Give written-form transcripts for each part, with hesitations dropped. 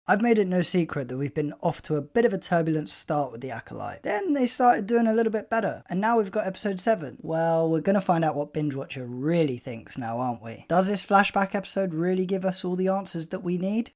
I've made it no secret that we've been off to a bit of a turbulent start with the Acolyte. Then they started doing a little bit better, and now we've got episode 7. Well, we're going to find out what Binge Watcher really thinks now, aren't we? Does this flashback episode really give us all the answers that we need?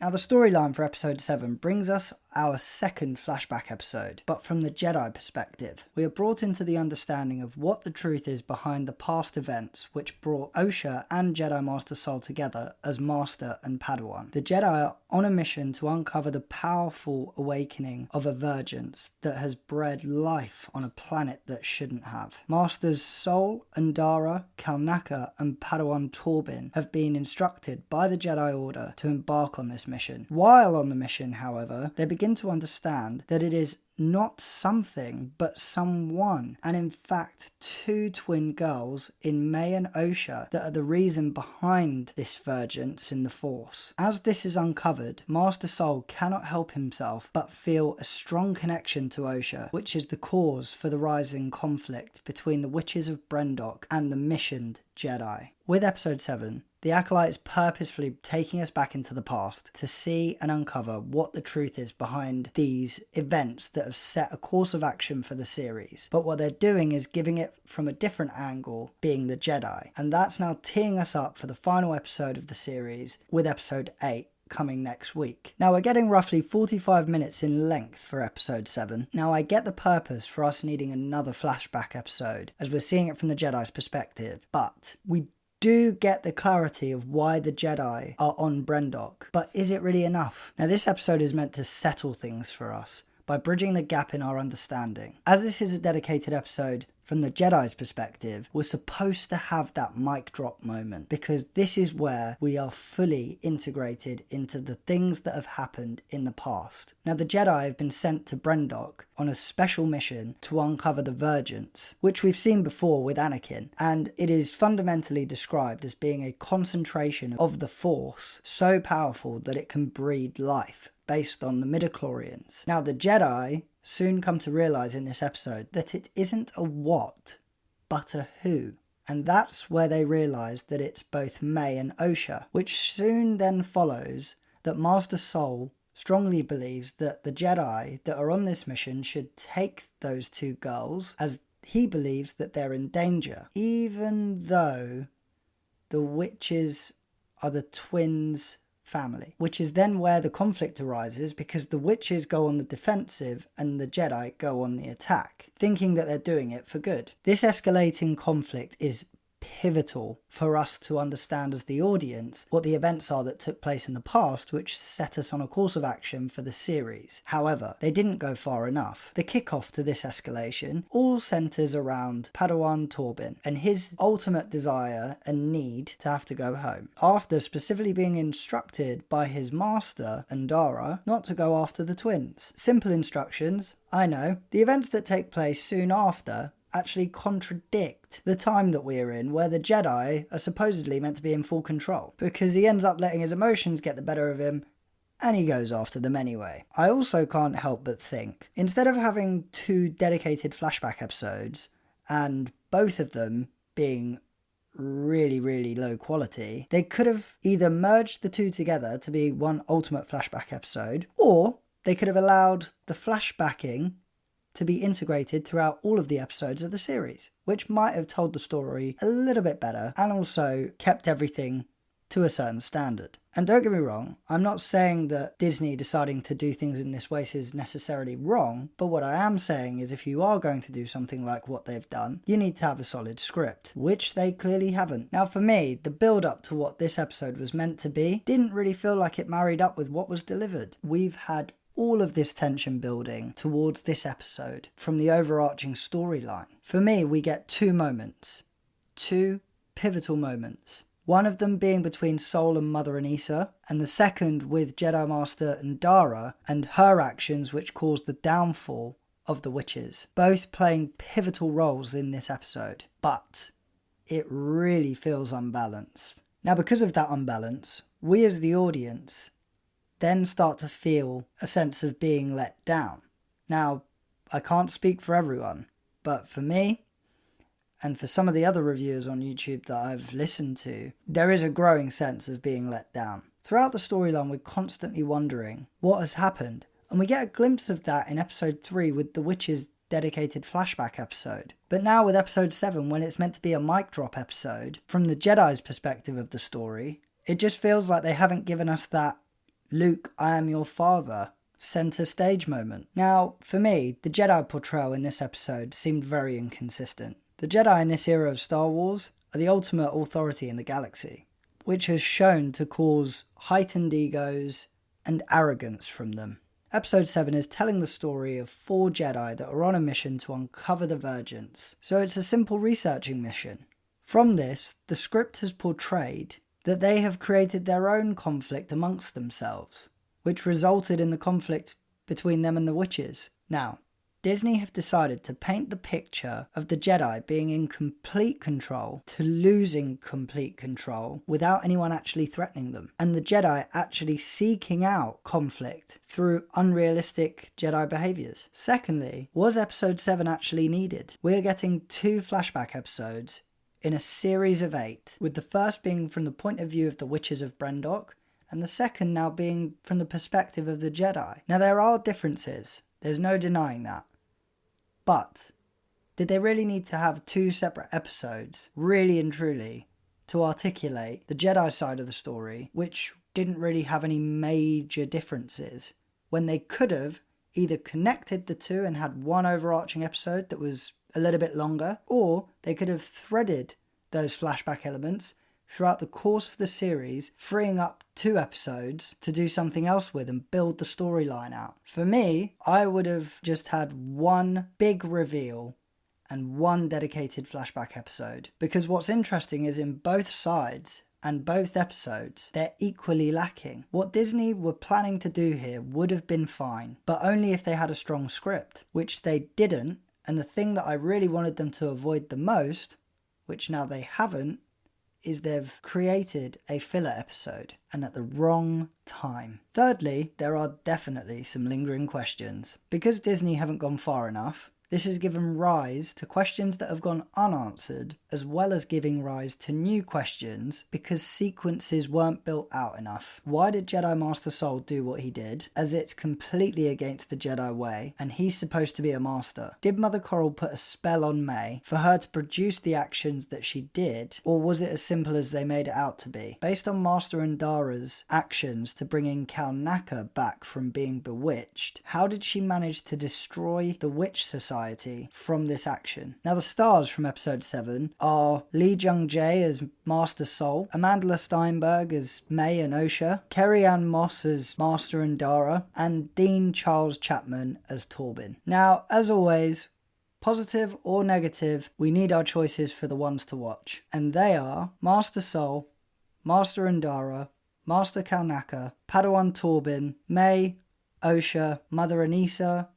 Now, the storyline for episode 7 brings us our second flashback episode, but from the Jedi perspective. We are brought into the understanding of what the truth is behind the past events which brought Osha and Jedi Master Sol together as Master and Padawan. The Jedi are on a mission to uncover the powerful awakening of a vergence that has bred life on a planet that shouldn't have. Masters Sol, Indira, Kalnacca and Palawan Torbin have been instructed by the Jedi Order to embark on this mission. While on the mission, however, they begin to understand that it is not something but someone, and in fact 2 twin girls in Mae and Osha that are the reason behind this vergence in the Force. As this is uncovered, Master Sol cannot help himself but feel a strong connection to Osha, which is the cause for the rising conflict between the Witches of Brendok and the missioned Jedi. With episode 7, the Acolyte is purposefully taking us back into the past to see and uncover what the truth is behind these events that have set a course of action for the series. But what they're doing is giving it from a different angle, being the Jedi. And that's now teeing us up for the final episode of the series with episode 8. Coming next week. Now we're getting roughly 45 minutes in length for episode 7. Now I get the purpose for us needing another flashback episode as we're seeing it from the Jedi's perspective, but we do get the clarity of why the Jedi are on Brendok, but is it really enough? Now this episode is meant to settle things for us by bridging the gap in our understanding. As this is a dedicated episode from the Jedi's perspective, we're supposed to have that mic drop moment, because this is where we are fully integrated into the things that have happened in the past. Now the Jedi have been sent to Brendok on a special mission to uncover the vergence, which we've seen before with Anakin, and it is fundamentally described as being a concentration of the Force so powerful that it can breed life, based on the midichlorians. Now the Jedi soon come to realise in this episode that it isn't a what, but a who. And that's where they realise that it's both Mae and Osha, which soon then follows that Master Sol strongly believes that the Jedi that are on this mission should take those 2 girls, as he believes that they're in danger, even though the witches are the twins' family, which is then where the conflict arises, because the witches go on the defensive and the Jedi go on the attack, thinking that they're doing it for good. This escalating conflict is pivotal for us to understand as the audience what the events are that took place in the past, which set us on a course of action for the series. However, they didn't go far enough. The kickoff to this escalation all centres around Palawan Torbin and his ultimate desire and need to have to go home, after specifically being instructed by his master, Indira, not to go after the twins. Simple instructions, I know. The events that take place soon after actually contradict the time that we're in, where the Jedi are supposedly meant to be in full control, because he ends up letting his emotions get the better of him and he goes after them anyway. I also can't help but think, instead of having 2 dedicated flashback episodes and both of them being really low quality, they could have either merged the 2 together to be one ultimate flashback episode, or they could have allowed the flashbacking to be integrated throughout all of the episodes of the series, which might have told the story a little bit better and also kept everything to a certain standard. And don't get me wrong, I'm not saying that Disney deciding to do things in this way is necessarily wrong, but what I am saying is if you are going to do something like what they've done, you need to have a solid script, which they clearly haven't. Now for me, the build up to what this episode was meant to be didn't really feel like it married up with what was delivered. We've had all of this tension building towards this episode from the overarching storyline. For me, we get 2 moments, 2 pivotal moments. One of them being between Sol and Mother Anissa, and the second with Jedi Master Indira and her actions which caused the downfall of the witches, both playing pivotal roles in this episode. But it really feels unbalanced. Now because of that unbalance, we as the audience then start to feel a sense of being let down. Now, I can't speak for everyone, but for me, and for some of the other reviewers on YouTube that I've listened to, there is a growing sense of being let down. Throughout the storyline, we're constantly wondering what has happened, and we get a glimpse of that in episode 3 with the Witches' dedicated flashback episode. But now with episode 7, when it's meant to be a mic drop episode, from the Jedi's perspective of the story, it just feels like they haven't given us that Luke, I am your father center stage moment. Now, for me, the Jedi portrayal in this episode seemed very inconsistent. The Jedi in this era of Star Wars are the ultimate authority in the galaxy, which has shown to cause heightened egos and arrogance from them. Episode 7 is telling the story of 4 Jedi that are on a mission to uncover the vergence, so it's a simple researching mission. From this, the script has portrayed that they have created their own conflict amongst themselves, which resulted in the conflict between them and the witches. Now, Disney have decided to paint the picture of the Jedi being in complete control to losing complete control without anyone actually threatening them, and the Jedi actually seeking out conflict through unrealistic Jedi behaviours. Secondly, was episode 7 actually needed? We're getting 2 flashback episodes in a series of 8, with the first being from the point of view of the Witches of Brendok, and the second now being from the perspective of the Jedi. Now, there are differences, there's no denying that. But did they really need to have 2 separate episodes, really and truly, to articulate the Jedi side of the story, which didn't really have any major differences, when they could have either connected the 2 and had one overarching episode that was a little bit longer, or they could have threaded those flashback elements throughout the course of the series, freeing up 2 episodes to do something else with and build the storyline out. For me, I would have just had one big reveal and one dedicated flashback episode, because what's interesting is in both sides and both episodes, they're equally lacking. What Disney were planning to do here would have been fine, but only if they had a strong script, which they didn't. And the thing that I really wanted them to avoid the most, which now they haven't, is they've created a filler episode, and at the wrong time. Thirdly, there are definitely some lingering questions. Because Disney haven't gone far enough, this has given rise to questions that have gone unanswered, as well as giving rise to new questions because sequences weren't built out enough. Why did Jedi Master Sol do what he did, as it's completely against the Jedi way, and he's supposed to be a master? Did Mother Coral put a spell on Mae for her to produce the actions that she did, or was it as simple as they made it out to be? Based on Master Indira's actions to bring in Kalnacca back from being bewitched, how did she manage to destroy the Witch Society from this action? Now, the stars from episode 7 are Lee Jung-jae as Master Sol, Amandla Steinberg as Mae and Osha, Kerry-Ann Moss as Master Indira, and Dean Charles Chapman as Torbin. Now, as always, positive or negative, we need our choices for the ones to watch, and they are Master Sol, Master Indira, Master Kalnacca, Padawan Torbin, Mae, Osha, Mother Anissa,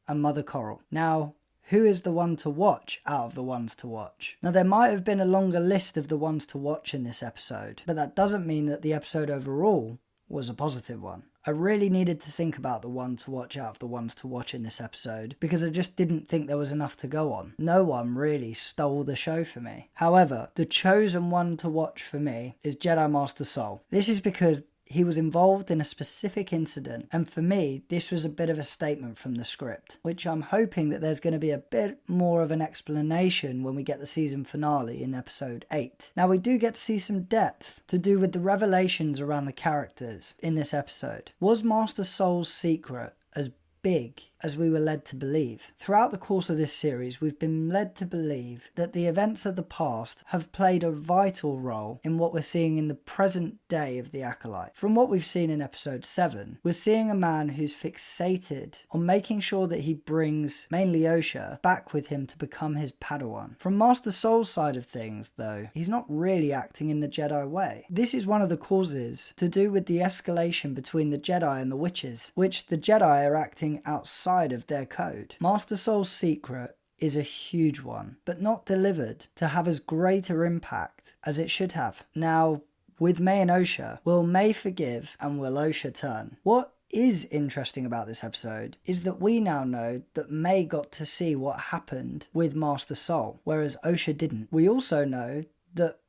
and Mother Coral. Now, who is the one to watch out of the ones to watch? Now, there might have been a longer list of the ones to watch in this episode, but that doesn't mean that the episode overall was a positive one. I really needed to think about the one to watch out of the ones to watch in this episode, because I just didn't think there was enough to go on. No one really stole the show for me. However, the chosen one to watch for me is Jedi Master Sol. This is because he was involved in a specific incident, and for me, this was a bit of a statement from the script, which I'm hoping that there's going to be a bit more of an explanation when we get the season finale in episode 8. Now, we do get to see some depth to do with the revelations around the characters in this episode. Was Master Sol's secret as big as we were led to believe? Throughout the course of this series, we've been led to believe that the events of the past have played a vital role in what we're seeing in the present day of the Acolyte. From what we've seen in episode 7, we're seeing a man who's fixated on making sure that he brings mainly Osha back with him to become his Padawan. From Master Sol's side of things, though, he's not really acting in the Jedi way. This is one of the causes to do with the escalation between the Jedi and the witches, which the Jedi are acting outside of their code. Master Sol's secret is a huge one, but not delivered to have as greater impact as it should have. Now, with Mae and Osha, will Mae forgive and will Osha turn? What is interesting about this episode is that we now know that Mae got to see what happened with Master Sol, whereas Osha didn't. We also know that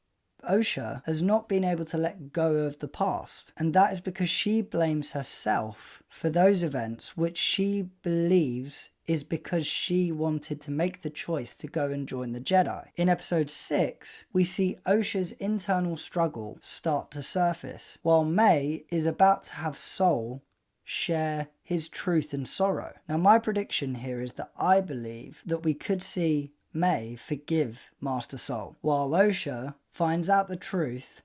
Osha has not been able to let go of the past, and that is because she blames herself for those events which she believes is because she wanted to make the choice to go and join the Jedi. In episode 6, we see Osha's internal struggle start to surface, while Mae is about to have Sol share his truth and sorrow. Now, my prediction here is that I believe that we could see Mae forgive Master Sol, while Osha finds out the truth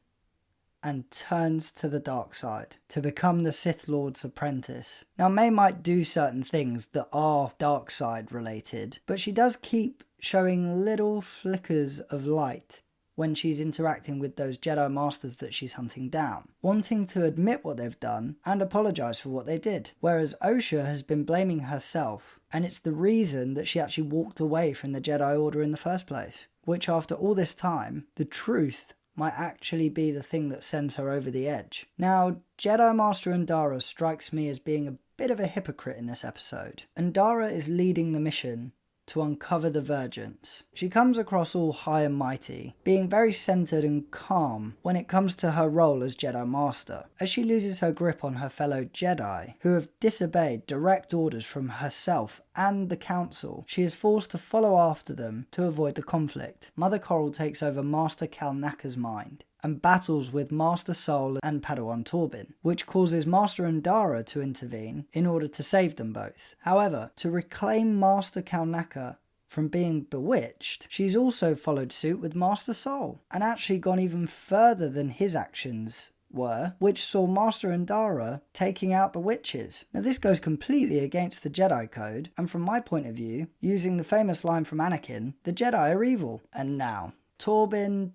and turns to the dark side to become the Sith Lord's apprentice. Now, Mae might do certain things that are dark side related, but she does keep showing little flickers of light when she's interacting with those Jedi Masters that she's hunting down, wanting to admit what they've done and apologise for what they did. Whereas Osha has been blaming herself, and it's the reason that she actually walked away from the Jedi Order in the first place, which after all this time, the truth might actually be the thing that sends her over the edge. Now, Jedi Master Indira strikes me as being a bit of a hypocrite in this episode. Indira is leading the mission to uncover the vergence. She comes across all high and mighty, being very centered and calm when it comes to her role as Jedi Master, as she loses her grip on her fellow Jedi, who have disobeyed direct orders from herself and the Council. She is forced to follow after them to avoid the conflict. Mother Coral takes over Master Kalnacca's mind and battles with Master Sol and Padawan Torbin, which causes Master Indira to intervene in order to save them both. However, to reclaim Master Kalnacca from being bewitched, she's also followed suit with Master Sol, and actually gone even further than his actions were, which saw Master Indira taking out the witches. Now, this goes completely against the Jedi Code, and from my point of view, using the famous line from Anakin, the Jedi are evil. And now, Torbin.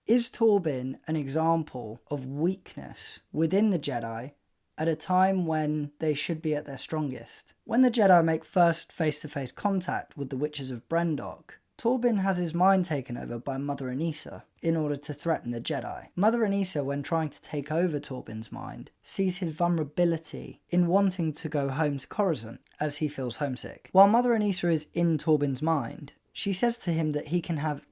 Is Torbin an example of weakness within the Jedi at a time when they should be at their strongest? When the Jedi make first face-to-face contact with the Witches of Brendok, Torbin has his mind taken over by Mother Anissa in order to threaten the Jedi. Mother Anissa, when trying to take over Torbin's mind, sees his vulnerability in wanting to go home to Coruscant as he feels homesick. While Mother Anissa is in Torbin's mind, she says to him that he can have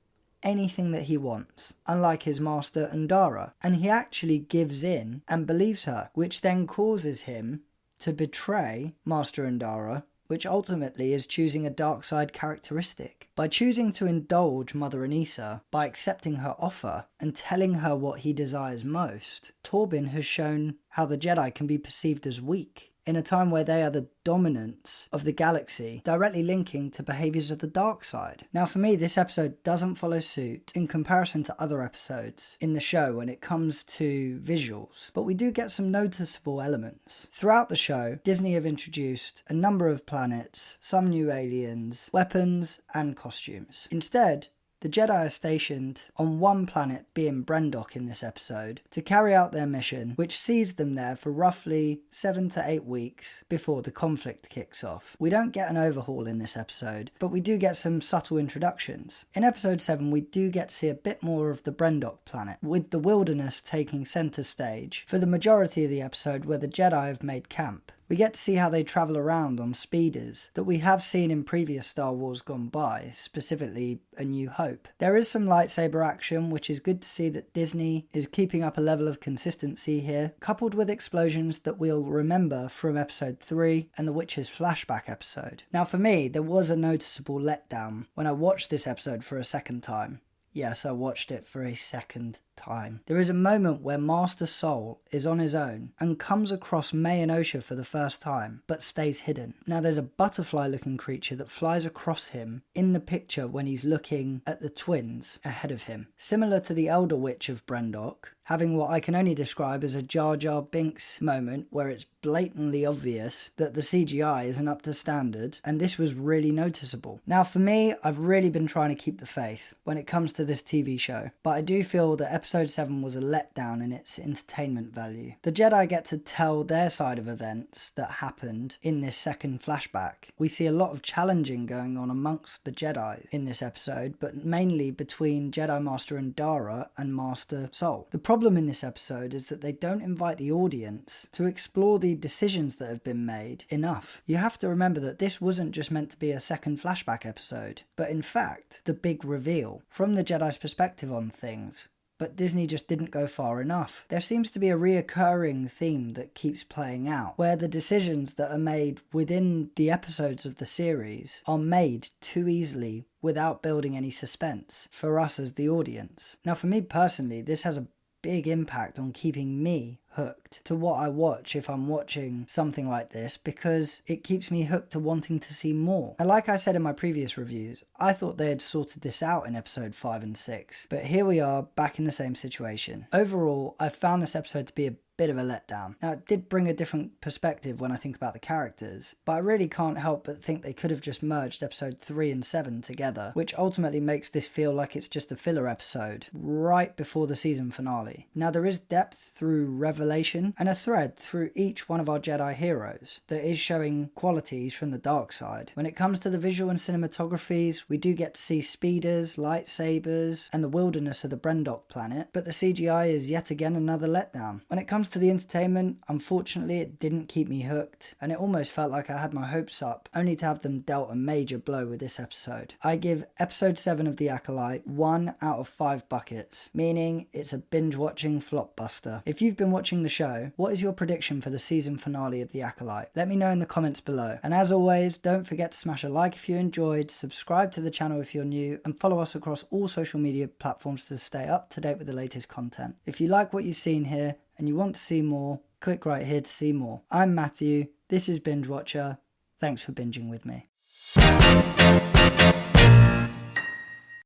anything that he wants, unlike his master Indira, and he actually gives in and believes her, which then causes him to betray Master Indira, which ultimately is choosing a dark side characteristic. By choosing to indulge Mother Anissa, by accepting her offer and telling her what he desires most, Torbin has shown how the Jedi can be perceived as weak in a time where they are the dominants of the galaxy, directly linking to behaviours of the dark side. Now, for me, this episode doesn't follow suit in comparison to other episodes in the show when it comes to visuals, but we do get some noticeable elements. Throughout the show, Disney have introduced a number of planets, some new aliens, weapons, and costumes. Instead, the Jedi are stationed on one planet, being Brendok in this episode, to carry out their mission, which sees them there for roughly 7 to 8 weeks before the conflict kicks off. We don't get an overhaul in this episode, but we do get some subtle introductions. In episode 7, we do get to see a bit more of the Brendok planet, with the wilderness taking centre stage for the majority of the episode where the Jedi have made camp. We get to see how they travel around on speeders that we have seen in previous Star Wars gone by, specifically A New Hope. There is some lightsaber action, which is good to see that Disney is keeping up a level of consistency here, coupled with explosions that we'll remember from episode 3 and the Witches flashback episode. Now, for me, there was a noticeable letdown when I watched this episode for a second time. Yes, I watched it for a second time. There is a moment where Master Sol is on his own and comes across Mae and Osha for the first time, but stays hidden. Now, there's a butterfly-looking creature that flies across him in the picture when he's looking at the twins ahead of him. Similar to the Elder Witch of Brendok, having what I can only describe as a Jar Jar Binks moment where it's blatantly obvious that the CGI isn't up to standard, and this was really noticeable. Now, for me, I've really been trying to keep the faith when it comes to this TV show, but I do feel that episode episode 7 was a letdown in its entertainment value. The Jedi get to tell their side of events that happened in this second flashback. We see a lot of challenging going on amongst the Jedi in this episode, but mainly between Jedi Master Indira and Master Sol. The problem in this episode is that they don't invite the audience to explore the decisions that have been made enough. You have to remember that this wasn't just meant to be a second flashback episode, but in fact, the big reveal from the Jedi's perspective on things. But Disney just didn't go far enough. There seems to be a reoccurring theme that keeps playing out, where the decisions that are made within the episodes of the series are made too easily without building any suspense for us as the audience. Now, for me personally, this has a big impact on keeping me hooked to what I watch if I'm watching something like this, because it keeps me hooked to wanting to see more. And like I said in my previous reviews, I thought they had sorted this out in episode 5 and 6, but here we are back in the same situation. Overall, I found this episode to be a bit of a letdown. Now, it did bring a different perspective when I think about the characters, but I really can't help but think they could have just merged episode 3 and 7 together, which ultimately makes this feel like it's just a filler episode right before the season finale. Now, there is depth through revelation and a thread through each one of our Jedi heroes that is showing qualities from the dark side. When it comes to the visual and cinematographies, we do get to see speeders, lightsabers, and the wilderness of the Brendok planet, but the CGI is yet again another letdown. When it comes to the entertainment, unfortunately it didn't keep me hooked, and it almost felt like I had my hopes up, only to have them dealt a major blow with this episode. I give episode 7 of The Acolyte 1 out of 5 buckets, meaning it's a binge watching flopbuster. If you've been watching the show, what is your prediction for the season finale of The Acolyte? Let me know in the comments below. And as always, don't forget to smash a like if you enjoyed, subscribe to the channel if you're new, and follow us across all social media platforms to stay up to date with the latest content. If you like what you've seen here, and you want to see more, click right here to see more. I'm Matthew, this is Binge Watcher, thanks for binging with me.